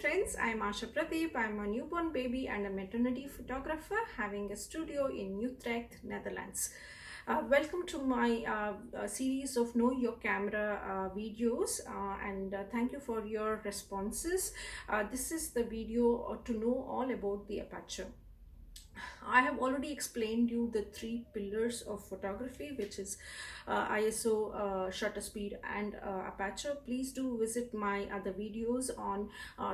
friends, I'm Asha Pradeep. I'm a newborn baby and a maternity photographer having a studio in Utrecht, Netherlands. Welcome to my series of Know Your Camera videos and thank you for your responses. This is the video to know all about the aperture. I have already explained you the three pillars of photography, which is ISO, shutter speed and aperture. Please do visit my other videos on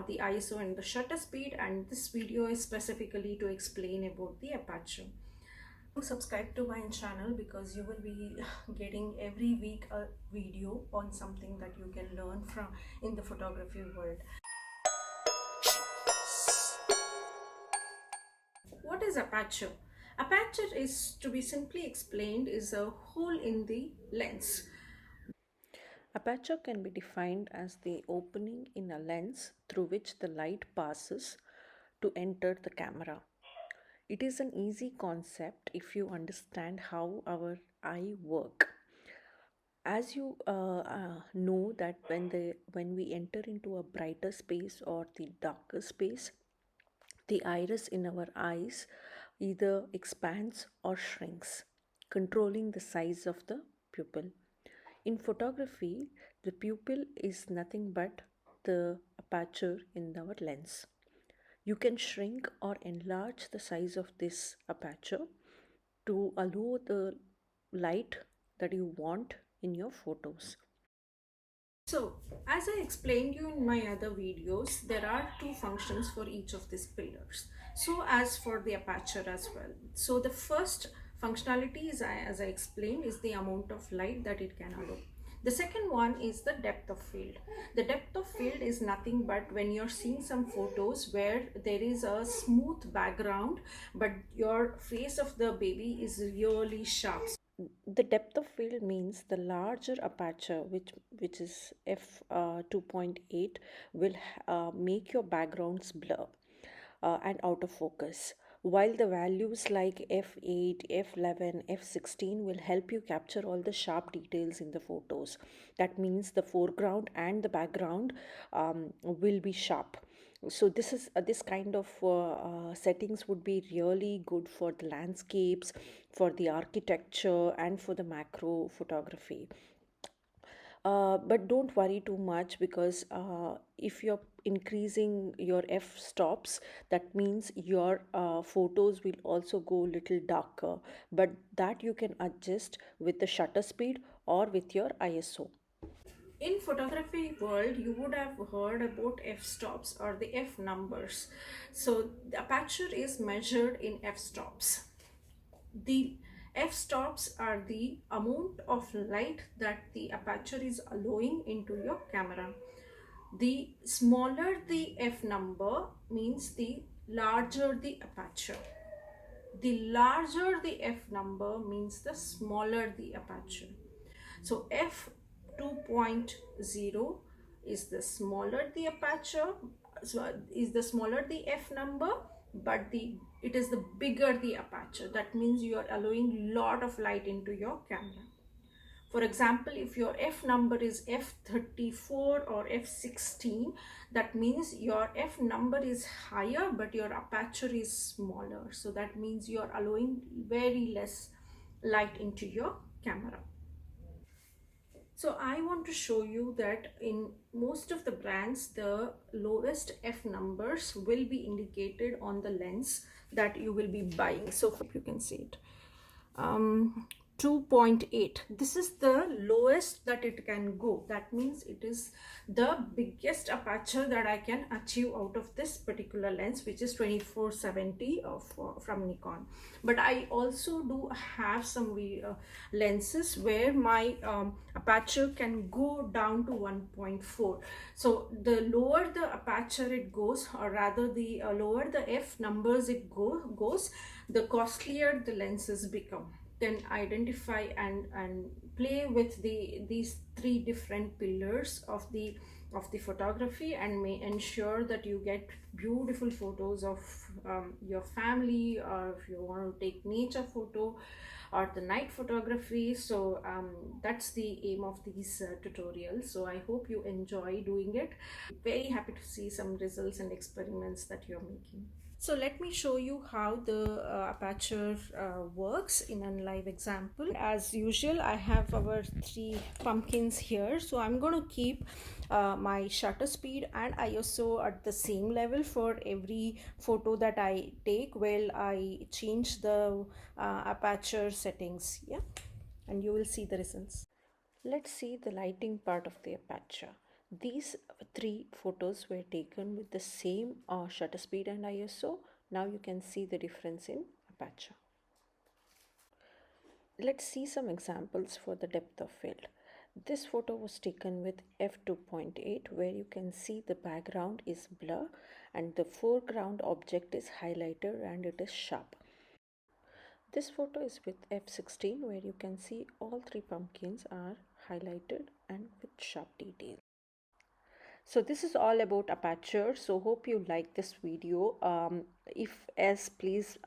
the ISO and the shutter speed, and this video is specifically to explain about the aperture. Subscribe to my channel because you will be getting every week a video on something that you can learn from in the photography world. What is aperture? Aperture is, to be simply explained, is a hole in the lens. Aperture can be defined as the opening in a lens through which the light passes to enter the camera. It is an easy concept if you understand how our eye work. As you know that when we enter into a brighter space or the darker space, the iris in our eyes either expands or shrinks, controlling the size of the pupil. In photography, the pupil is nothing but the aperture in our lens. You can shrink or enlarge the size of this aperture to allow the light that you want in your photos. So, as I explained you in my other videos, there are two functions for each of these pillars. So, as for the aperture as well. So, the first functionality is, as I explained, is the amount of light that it can allow. The second one is the depth of field. The depth of field is nothing but when you're seeing some photos where there is a smooth background, but your face of the baby is really sharp. The depth of field means the larger aperture, which is f 2.8, will make your backgrounds blur and out of focus, while the values like f8, f11, f16 will help you capture all the sharp details in the photos. That means the foreground and the background will be sharp. So this kind of settings would be really good for the landscapes, for the architecture and for the macro photography. But don't worry too much because if you're increasing your f-stops, that means your photos will also go a little darker, but that you can adjust with the shutter speed or with your ISO. In photography world, you would have heard about f-stops or the f numbers. So the aperture is measured in f-stops. The f-stops are the amount of light that the aperture is allowing into your camera. The smaller the f number means the larger the aperture. The larger the f number means the smaller the aperture. So f 2.0 is the smaller the aperture, so is the smaller the f number, but it is the bigger the aperture. That means you are allowing lot of light into your camera. For example, if your f number is f34 or f16, that means your f number is higher but your aperture is smaller. So that means you are allowing very less light into your camera. So I want to show you that in most of the brands, the lowest f numbers will be indicated on the lens that you will be buying. So hope you can see it. 2.8, this is the lowest that it can go. That means it is the biggest aperture that I can achieve out of this particular lens, which is 2470 from Nikon. But I also do have some lenses where my aperture can go down to 1.4. So the lower the aperture it goes, or rather the lower the f numbers it goes, the costlier the lenses become. Then identify and play with these three different pillars of the photography, and may ensure that you get beautiful photos of your family, or if you want to take nature photo, or the night photography. So that's the aim of these tutorials. So I hope you enjoy doing it. Very happy to see some results and experiments that you're making. So let me show you how the aperture works in a live example. As usual, I have our three pumpkins here. So I'm going to keep my shutter speed and ISO at the same level for every photo that I take while I change the aperture settings. Yeah, and you will see the results. Let's see the lighting part of the aperture. These three photos were taken with the same shutter speed and ISO. Now you can see the difference in aperture. Let's see some examples for the depth of field. This photo was taken with f2.8 where you can see the background is blur and the foreground object is highlighted and it is sharp. This photo is with f16 where you can see all three pumpkins are highlighted and with sharp detail. So this is all about aperture. So hope you like this video. If yes, please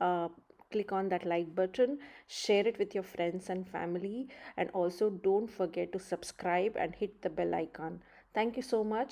click on that like button, share it with your friends and family, and also don't forget to subscribe and hit the bell icon. Thank you so much.